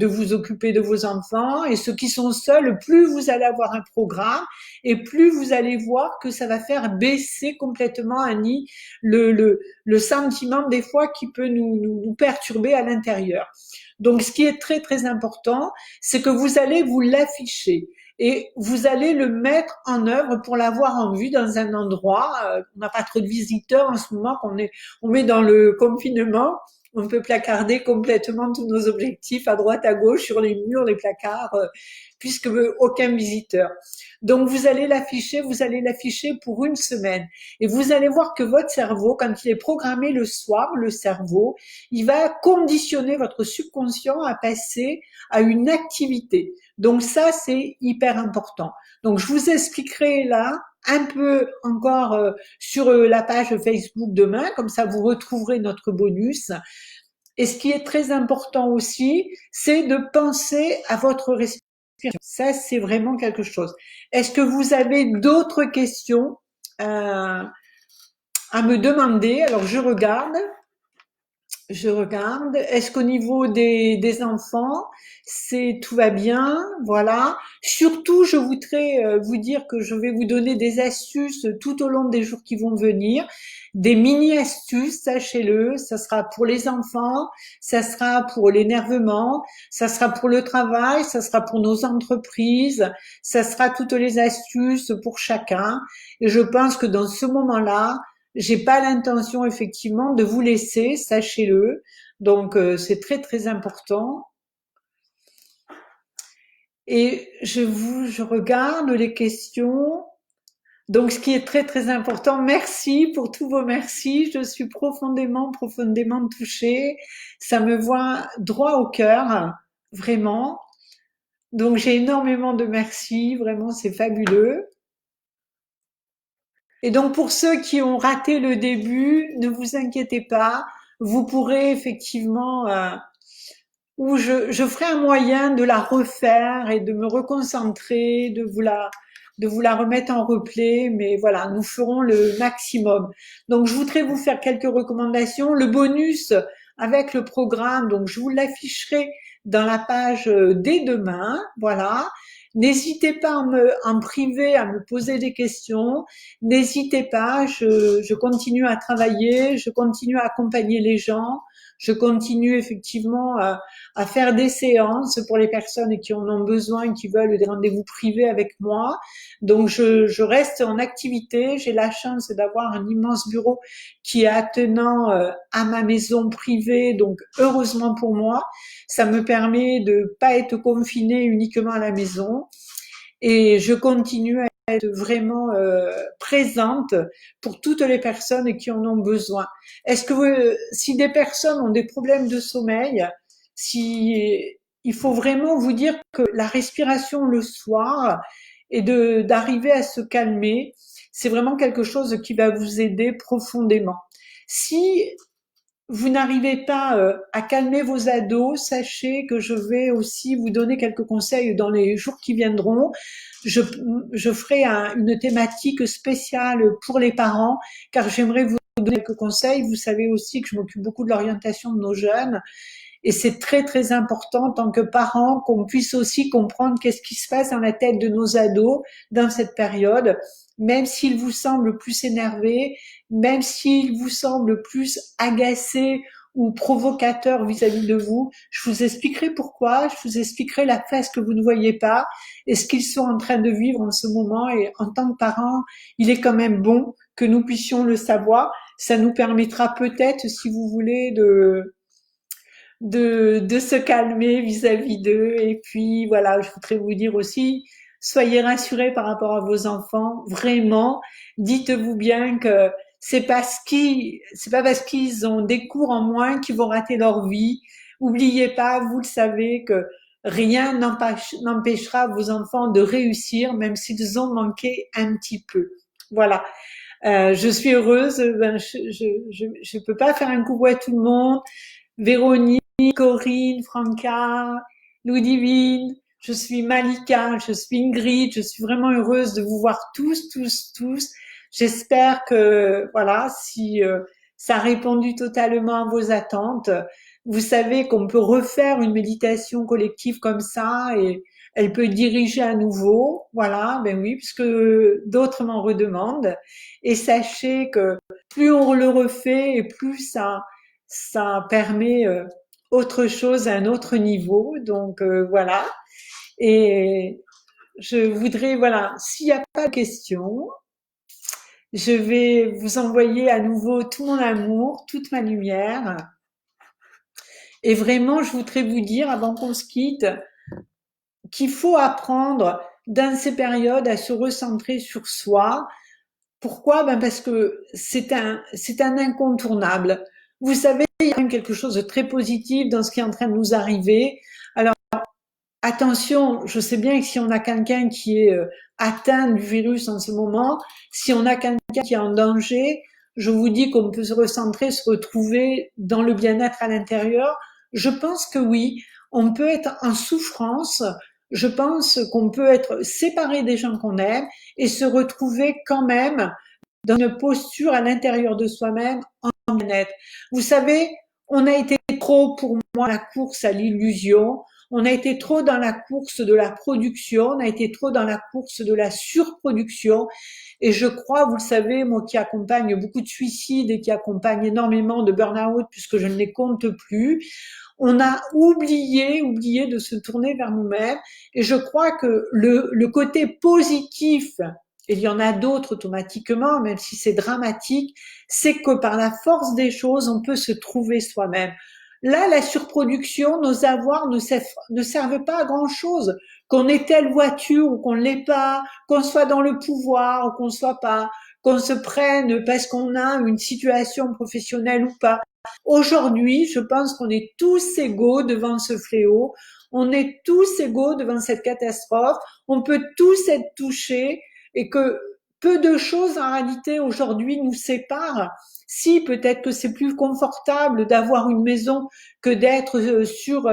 vous occuper de vos enfants. Et ceux qui sont seuls, plus vous allez avoir un programme et plus vous allez voir que ça va faire baisser complètement, Annie, le sentiment des fois qui peut nous perturber à l'intérieur. Donc, ce qui est très, très important, c'est que vous allez vous l'afficher et vous allez le mettre en œuvre pour l'avoir en vue dans un endroit. On n'a pas trop de visiteurs en ce moment, on met dans le confinement. On peut placarder complètement tous nos objectifs à droite, à gauche, sur les murs, les placards, puisque aucun visiteur. Donc vous allez l'afficher pour une semaine. Et vous allez voir que votre cerveau, quand il est programmé le soir, le cerveau, il va conditionner votre subconscient à passer à une activité. Donc ça, c'est hyper important. Donc je vous expliquerai là un peu encore sur la page Facebook demain, comme ça vous retrouverez notre bonus. Et ce qui est très important aussi, c'est de penser à votre respiration. Ça, c'est vraiment quelque chose. Est-ce que vous avez d'autres questions à me demander? Alors je regarde. Est-ce qu'au niveau des enfants, tout va bien? Voilà. Surtout, je voudrais vous dire que je vais vous donner des astuces tout au long des jours qui vont venir, des mini astuces, sachez-le. Ça sera pour les enfants, ça sera pour l'énervement, ça sera pour le travail, ça sera pour nos entreprises, ça sera toutes les astuces pour chacun. Et je pense que dans ce moment-là, j'ai pas l'intention effectivement de vous laisser, sachez-le. Donc c'est très très important. Et je regarde les questions. Donc ce qui est très très important, merci pour tous vos merci. Je suis profondément profondément touchée. Ça me voit droit au cœur, vraiment. Donc j'ai énormément de merci, vraiment c'est fabuleux. Et donc pour ceux qui ont raté le début, ne vous inquiétez pas, vous pourrez effectivement où je ferai un moyen de la refaire et de me reconcentrer, de vous la remettre en replay, mais voilà, nous ferons le maximum. Donc, je voudrais vous faire quelques recommandations. Le bonus avec le programme, donc je vous l'afficherai dans la page dès demain, voilà. N'hésitez pas en privé à me poser des questions. N'hésitez pas, je continue à travailler, je continue à accompagner les gens, je continue effectivement à faire des séances pour les personnes qui en ont besoin et qui veulent des rendez-vous privés avec moi. Donc je reste en activité. J'ai la chance d'avoir un immense bureau qui est attenant à ma maison privée. Donc heureusement pour moi, ça me permet de pas être confinée uniquement à la maison. Et je continue à être vraiment présente pour toutes les personnes qui en ont besoin. Est-ce que si des personnes ont des problèmes de sommeil, si il faut vraiment vous dire que la respiration le soir et d'arriver à se calmer, c'est vraiment quelque chose qui va vous aider profondément. Si vous n'arrivez pas à calmer vos ados, sachez que je vais aussi vous donner quelques conseils dans les jours qui viendront. Je, je ferai une thématique spéciale pour les parents, car j'aimerais vous donner quelques conseils. Vous savez aussi que je m'occupe beaucoup de l'orientation de nos jeunes. Et c'est très très important en tant que parents qu'on puisse aussi comprendre qu'est-ce qui se passe dans la tête de nos ados dans cette période, même s'ils vous semblent plus énervés, même s'ils vous semblent plus agacés ou provocateurs vis-à-vis de vous. Je vous expliquerai pourquoi, je vous expliquerai la face que vous ne voyez pas et ce qu'ils sont en train de vivre en ce moment. Et en tant que parents, il est quand même bon que nous puissions le savoir. Ça nous permettra peut-être, si vous voulez, de se calmer vis-à-vis d'eux. Et puis voilà, je voudrais vous dire aussi, soyez rassurés par rapport à vos enfants. Vraiment, dites-vous bien que c'est pas parce qu'ils ont des cours en moins qu'ils vont rater leur vie. Oubliez pas, vous le savez, que rien n'empêchera vos enfants de réussir, même s'ils ont manqué un petit peu. Voilà. Je suis heureuse. Ben, je peux pas faire un coucou à tout le monde. Véronique, Corinne, Franca, Louis-Divine, je suis Malika, je suis Ingrid, je suis vraiment heureuse de vous voir tous, tous, tous. J'espère que, voilà, si ça a répondu totalement à vos attentes. Vous savez qu'on peut refaire une méditation collective comme ça et elle peut diriger à nouveau. Voilà, ben oui, puisque d'autres m'en redemandent. Et sachez que plus on le refait et plus ça permet autre chose à un autre niveau. Donc voilà. Et je voudrais, voilà, s'il n'y a pas de questions, je vais vous envoyer à nouveau tout mon amour, toute ma lumière. Et vraiment, je voudrais vous dire, avant qu'on se quitte, qu'il faut apprendre dans ces périodes à se recentrer sur soi. Pourquoi? Ben parce que c'est un incontournable. Vous savez, il y a même quelque chose de très positif dans ce qui est en train de nous arriver. Alors, attention, je sais bien que si on a quelqu'un qui est atteint du virus en ce moment, si on a quelqu'un qui est en danger, je vous dis qu'on peut se recentrer, se retrouver dans le bien-être à l'intérieur. Je pense que oui, on peut être en souffrance. Je pense qu'on peut être séparé des gens qu'on aime et se retrouver quand même dans une posture à l'intérieur de soi-même en bien-être. Vous savez, on a été trop, pour moi, la course à l'illusion. On a été trop dans la course de la production, on a été trop dans la course de la surproduction. Et je crois, vous le savez, moi qui accompagne beaucoup de suicides et qui accompagne énormément de burn-out puisque je ne les compte plus, on a oublié de se tourner vers nous-mêmes. Et je crois que le côté positif, et il y en a d'autres automatiquement, même si c'est dramatique, c'est que par la force des choses, on peut se trouver soi-même. Là, la surproduction, nos avoirs ne servent pas à grand-chose. Qu'on ait telle voiture ou qu'on ne l'ait pas, qu'on soit dans le pouvoir ou qu'on ne soit pas, qu'on se prenne parce qu'on a une situation professionnelle ou pas. Aujourd'hui, je pense qu'on est tous égaux devant ce fléau. On est tous égaux devant cette catastrophe. On peut tous être touchés et que peu de choses en réalité aujourd'hui nous séparent. Si peut-être que c'est plus confortable d'avoir une maison que d'être sur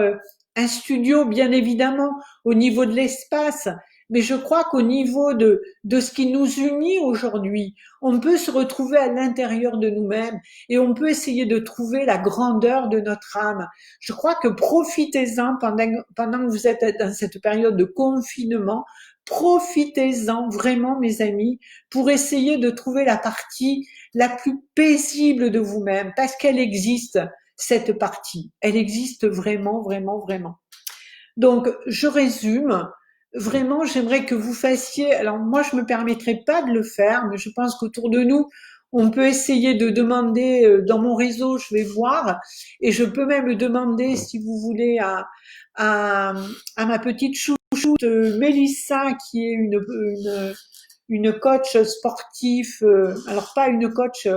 un studio, bien évidemment, au niveau de l'espace, mais je crois qu'au niveau de ce qui nous unit aujourd'hui, on peut se retrouver à l'intérieur de nous-mêmes et on peut essayer de trouver la grandeur de notre âme. Je crois que profitez-en pendant que vous êtes dans cette période de confinement, profitez-en vraiment, mes amis, pour essayer de trouver la partie la plus paisible de vous-même, parce qu'elle existe, cette partie. Elle existe vraiment, vraiment, vraiment. Donc, je résume. Vraiment, j'aimerais que vous fassiez, alors moi, je me permettrai pas de le faire, mais je pense qu'autour de nous, on peut essayer de demander, dans mon réseau, je vais voir, et je peux même le demander, si vous voulez, à, à ma petite chouchoute Mélissa, qui est une coach sportif, alors pas une coach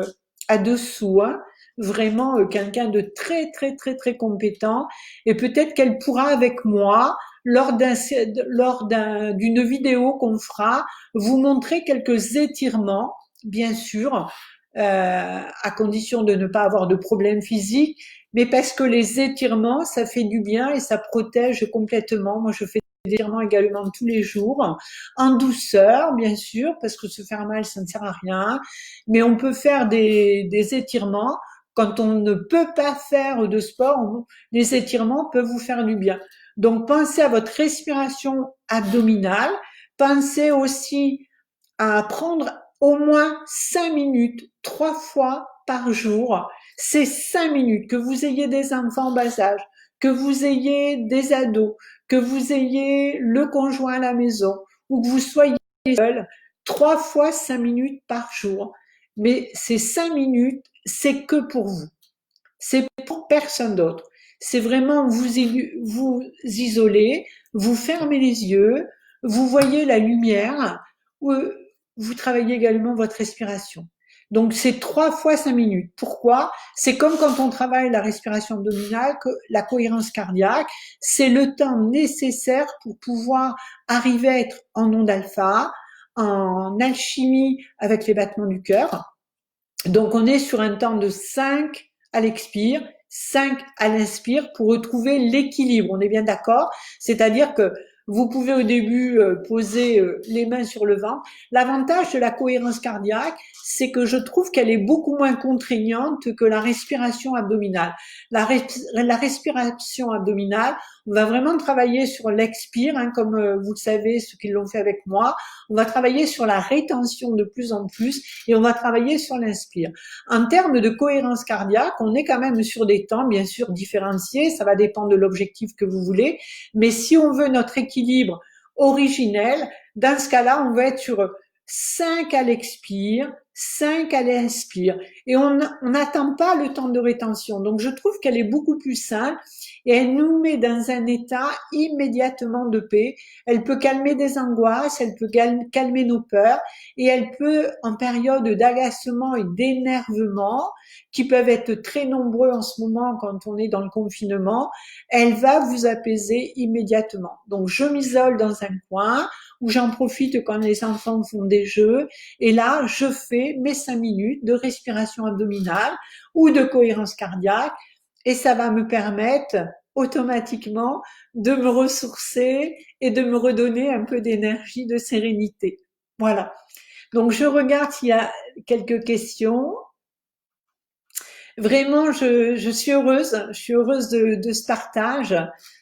à dessous, hein, vraiment quelqu'un de très très très très compétent, et peut-être qu'elle pourra avec moi d'une vidéo qu'on fera vous montrer quelques étirements, bien sûr, à condition de ne pas avoir de problème physique, mais parce que les étirements, ça fait du bien et ça protège complètement. Moi, je fais des étirements également tous les jours, en douceur, bien sûr, parce que se faire mal, ça ne sert à rien, mais on peut faire des étirements. Quand on ne peut pas faire de sport, les étirements peuvent vous faire du bien. Donc, pensez à votre respiration abdominale. Pensez aussi à prendre au moins 5 minutes, 3 fois par jour. C'est 5 minutes, que vous ayez des enfants en bas âge, que vous ayez des ados, que vous ayez le conjoint à la maison, ou que vous soyez seul, 3 fois 5 minutes par jour. Mais ces 5 minutes, c'est que pour vous. C'est pour personne d'autre. C'est vraiment vous isoler, vous fermez les yeux, vous voyez la lumière, vous travaillez également votre respiration. Donc c'est 3 fois 5 minutes. Pourquoi? C'est comme quand on travaille la respiration abdominale, la cohérence cardiaque, c'est le temps nécessaire pour pouvoir arriver à être en onde alpha, en alchimie avec les battements du cœur. Donc on est sur un temps de 5 à l'expire, 5 à l'inspire pour retrouver l'équilibre. On est bien d'accord? C'est-à-dire que vous pouvez au début poser les mains sur le ventre. L'avantage de la cohérence cardiaque, c'est que je trouve qu'elle est beaucoup moins contraignante que la respiration abdominale. La respiration abdominale, on va vraiment travailler sur l'expire, hein, comme vous le savez, ceux qui l'ont fait avec moi. On va travailler sur la rétention de plus en plus et on va travailler sur l'inspire. En termes de cohérence cardiaque, on est quand même sur des temps, bien sûr, différenciés. Ça va dépendre de l'objectif que vous voulez. Mais si on veut notre équilibre originel, dans ce cas-là, on va être sur 5 à l'expire, 5 à l'inspire. Et on n'attend pas le temps de rétention. Donc, je trouve qu'elle est beaucoup plus simple et elle nous met dans un état immédiatement de paix. Elle peut calmer des angoisses, elle peut calmer nos peurs et elle peut, en période d'agacement et d'énervement, qui peuvent être très nombreux en ce moment quand on est dans le confinement, elle va vous apaiser immédiatement. Donc, je m'isole dans un coin où j'en profite quand les enfants font des jeux et là, je fais mes 5 minutes de respiration abdominale ou de cohérence cardiaque et ça va me permettre automatiquement de me ressourcer et de me redonner un peu d'énergie, de sérénité. Voilà. Donc, je regarde s'il y a quelques questions. Vraiment, je suis heureuse. Je suis heureuse de ce partage.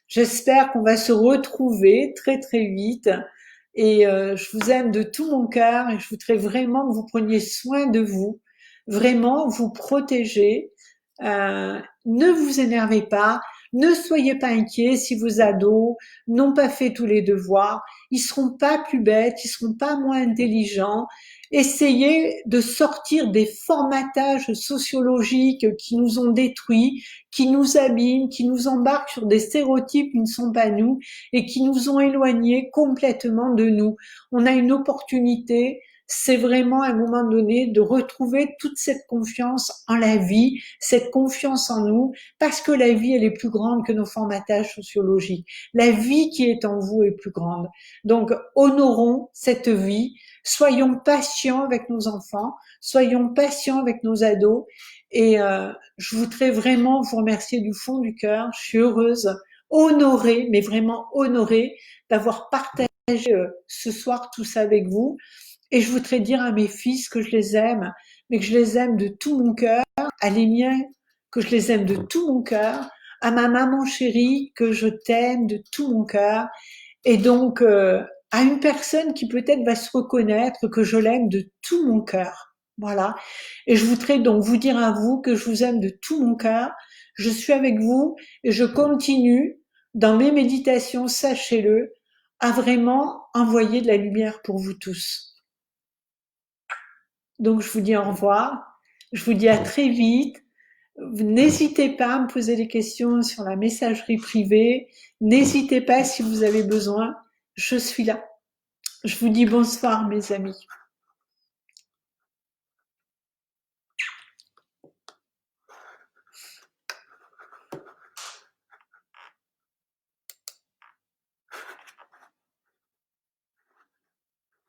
J'espère qu'on va se retrouver très, très vite. Et je vous aime de tout mon cœur et je voudrais vraiment que vous preniez soin de vous. Vraiment, vous protéger. Ne vous énervez pas. Ne soyez pas inquiets si vos ados n'ont pas fait tous les devoirs. Ils seront pas plus bêtes, ils seront pas moins intelligents. Essayez de sortir des formatages sociologiques qui nous ont détruits, qui nous abîment, qui nous embarquent sur des stéréotypes qui ne sont pas nous et qui nous ont éloignés complètement de nous. On a une opportunité, c'est vraiment à un moment donné de retrouver toute cette confiance en la vie, cette confiance en nous, parce que la vie, elle est plus grande que nos formatages sociologiques. La vie qui est en vous est plus grande. Donc, honorons cette vie, soyons patients avec nos enfants, soyons patients avec nos ados et je voudrais vraiment vous remercier du fond du cœur. Je suis heureuse honorée, mais vraiment honorée d'avoir partagé ce soir tout ça avec vous. Et je voudrais dire à mes fils que je les aime, mais que je les aime de tout mon cœur, à les miens que je les aime de tout mon cœur, à ma maman chérie que je t'aime de tout mon cœur, et donc à une personne qui peut-être va se reconnaître que je l'aime de tout mon cœur. Voilà. Et je voudrais donc vous dire à vous que je vous aime de tout mon cœur. Je suis avec vous et je continue dans mes méditations, sachez-le, à vraiment envoyer de la lumière pour vous tous. Donc je vous dis au revoir. Je vous dis à très vite. N'hésitez pas à me poser des questions sur la messagerie privée. N'hésitez pas si vous avez besoin. Je suis là. Je vous dis bonsoir mes amis.